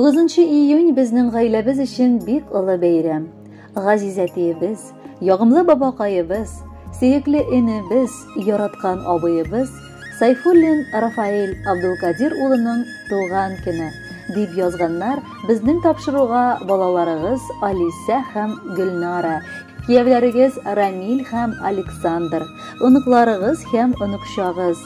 9 июнь безнең гаиләбез өчен бик олы бәйрәм. Газиз әтиебез, ягымлы бабакаебыз, сөекле энебез, яраткан абыебыз Сайфуллин Рафаэль Абдулкадир улының туган көне дип язганнар безнең тапшыруга балаларыгыз Алиса һәм Гөлнара, киявләрегез Рамил һәм Александр, оныкларыгыз һәм оныкчагыз,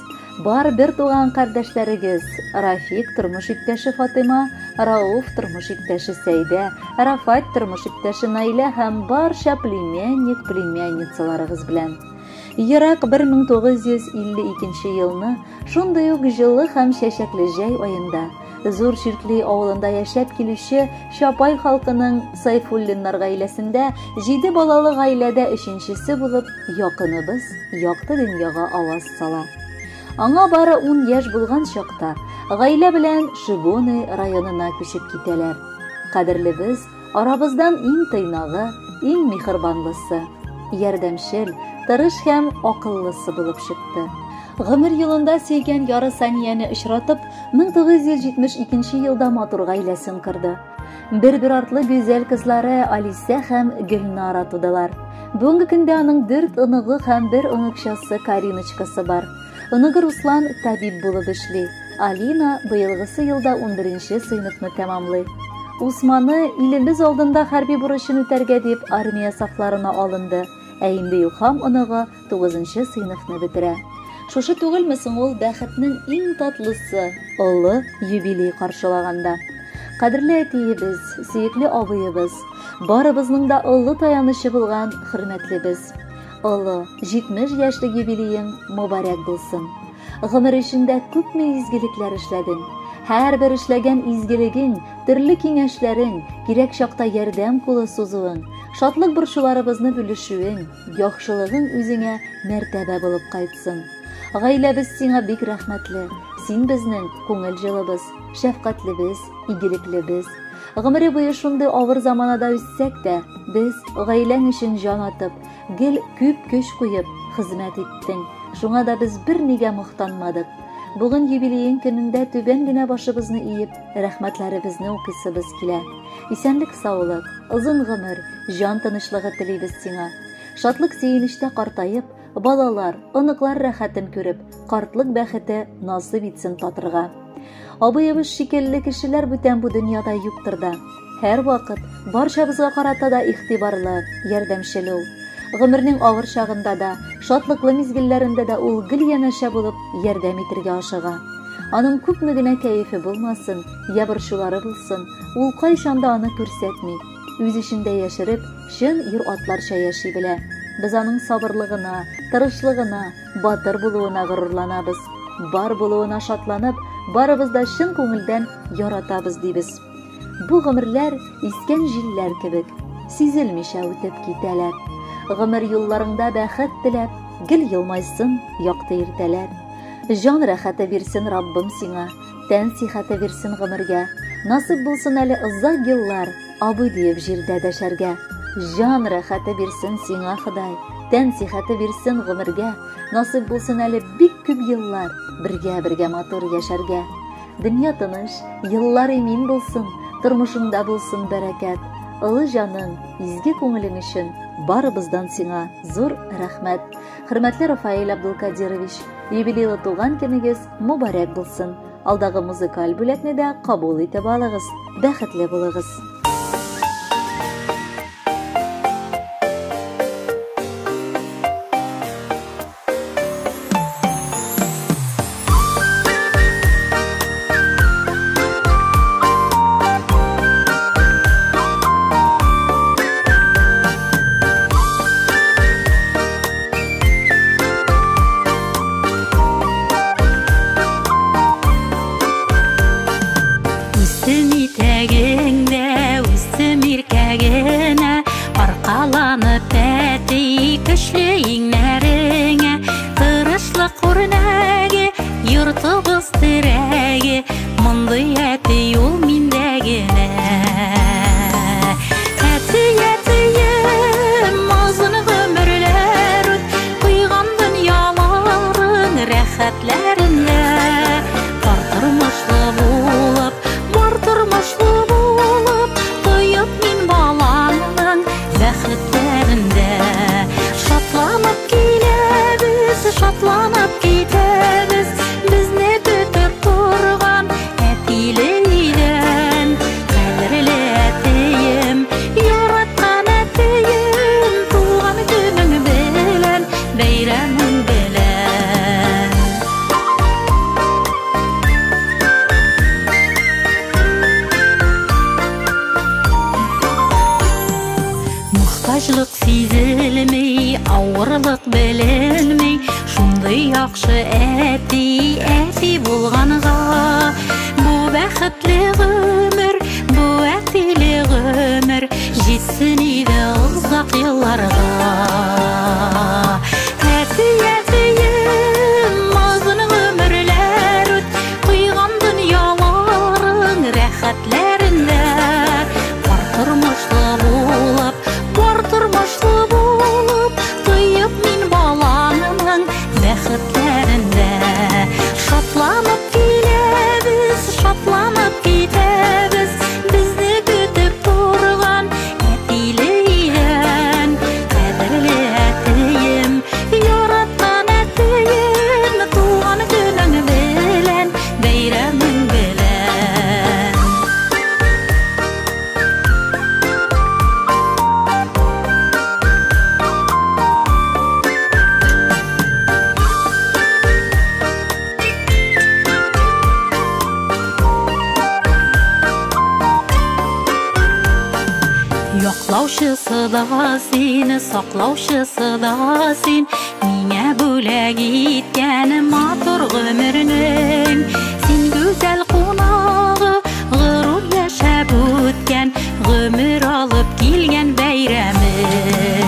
бар бер туган кардәшләрегез Рафик тормыш иптәше Фатыма, Рауф тормыш иптәше Сәйдә, Рафат тормыш иптәше Наилә һәм барча племянник-племянницаларыгыз белән. Ерак 1952 елны шундый ук җылы һәм чәчәкле җәй аенда Зур Чиркли авылында яшәп килүче Чапай халкының Сайфуллиннар гаиләсендә 7 балалы гаиләдә 3нчесе булып якыныбыз якты дөньяга аваз сала. Аңа бары 10 яшь булган чакта гаилә белән Шибоны районына күчеп китәләр. Кадерлебез, арабыздан иң тыйнагы, иң михербанлысы, ярдәмчел, тырыш һәм акыллысы булып чыкты. Гомер юлында сөйгән яры Санияне очратып, 1972 елда матур гаиләсен кырды. Бер артлы гүзәл кызлары Алиса һәм Гөлнара тудылар. Бүгенге көндә аның 4 оныгы һәм 1 оныкчасы Кариночкасы бар. Оныгы Руслан табиб булып эшли. Алина быелгысы елда 11нче сыйныфны тәмамлый. Усманы илебез алдында хәрби бурычын үтәргә дип армия сафларына алынды. Ә инде Илһам оныгы 9нчы сыйныфны бетерә. Шушы түгелме соң ул бәхетнең иң татлысы, олы юбилей каршылаганда. Кадерле әтиебез, сөекле абыебыз, барыбызның да олы таянычы булган хөрмәтлебез. Олы 70 яшьлек юбилеең мөбарәк булсын. Гомер эчендә күпме изгелекләр эшләдең. Һәрбер эшләгән изгелегең, төрле киңәшләрең, кирәк чакта ярдәм кулы сузуың, шатлык борчуларыбызны бүлешүең, яхшылыгың үзеңә мәртәбә булып кайтсын. Гаиләбез сиңа бик рәхмәтле. Син безнең күңел җылыбыз, шәфкатьлебез, игелеклебез. Гомере буе шундый авыр заманада үссәк тә, без гаиләң өчен җан атып, гел күп көч куеп хезмәт иттең. Шуңа да без бернигә мохтанмадык. Бүген юбилеең көнендә түбән генә башыбызны иеп, рәхмәтләребезне укысыбыз килә. Исәнлек, саулык, озын гомер, җан тынычлыгы телибез сиңа. Шатлык сөенештә картаеп, балалар, оныклар рәхәтен күреп, картлык бәхете насыйп итсен татырга. Абыебыз шикелле кешеләр бүтән бу дөньяда юктыр да. Һәр вакыт барчабызга карата да игътибарлы, ярдәмчел ул. Гомернең авыр чагында да, шатлыклы мизгелләрендә дә ул гел янәшә булып ярдәм итәргә ашыга. Аның күпме генә кәефе булмасын, я борчулары булсын, ул кайчан да аны күрсәтми. Үз эчендә яшереп, чын юр-атларча яши белә. Без аның сабырлыгына, тырышлыгына, батыр булуына горурланабыз. Бар булуына шатланып, барыбыз да чын күңелдән яратабыз дибез. Бу гомерләр искән җилләр кебек, сизелмичә үтеп китәләр. Гомер юлларыңда бәхет теләп, гел елмайсын якты иртәләр. Җан рәхәте бирсен Раббым сиңа, тән сихәте бирсен гомергә. Насыйп булсын әле озак еллар, абый диеп җирдә дәшәргә. Җан рәхәте бирсен сиңа Ходай, тән сихәте бирсен гомергә. Насыйп булсын әле бик күп еллар, бергә матур яшәргә. Дөнья тыныч, еллар имин булсын, тормышыңда булсын бәрәкәт. Олы җаның, изге күңелең өчен барыбыздан сиңа зур рәхмәт. Хөрмәтле Рафаэль Абдулкадирович, юбилейлы туган көнегез мөбарәк булсын. Алдагы музыкаль бүләкне дә кабул итеп алыгыз. Бәхетле булыгыз. Аркаланып әти көчле иңнәреңә, тырышлык үрнәге, йортыбыз терәге, мондый әти ул миндә генә. Әтием, озын гомерләр үт, куйган дөньяларың рәхәтләрендә, бар тормышлы булып, ауырлық білінмей, шундай яқшы әти болғанға. Бу бәхетле гомер, бу әтиле гомер, жетсін иде ұзақ елларға. Әтием, азын гомерләр үт, куйган дөньяларың рәхәтләрендә. Бар тормышлы булып, тыйып мин балаңның бәхетләрендә. Шатланып китәбез, безне көтеп торган әтиле иян. Кадерле әтием, яраткан әтием, туган көнең белән, бәйрәмең белән. Яклаучысы да син, саклаучысы да син, миңа бүләк иткән матур гомернең. Син гүзәл кунагы, горур яшәп үткән, гомер алып килгән бәйрәмең.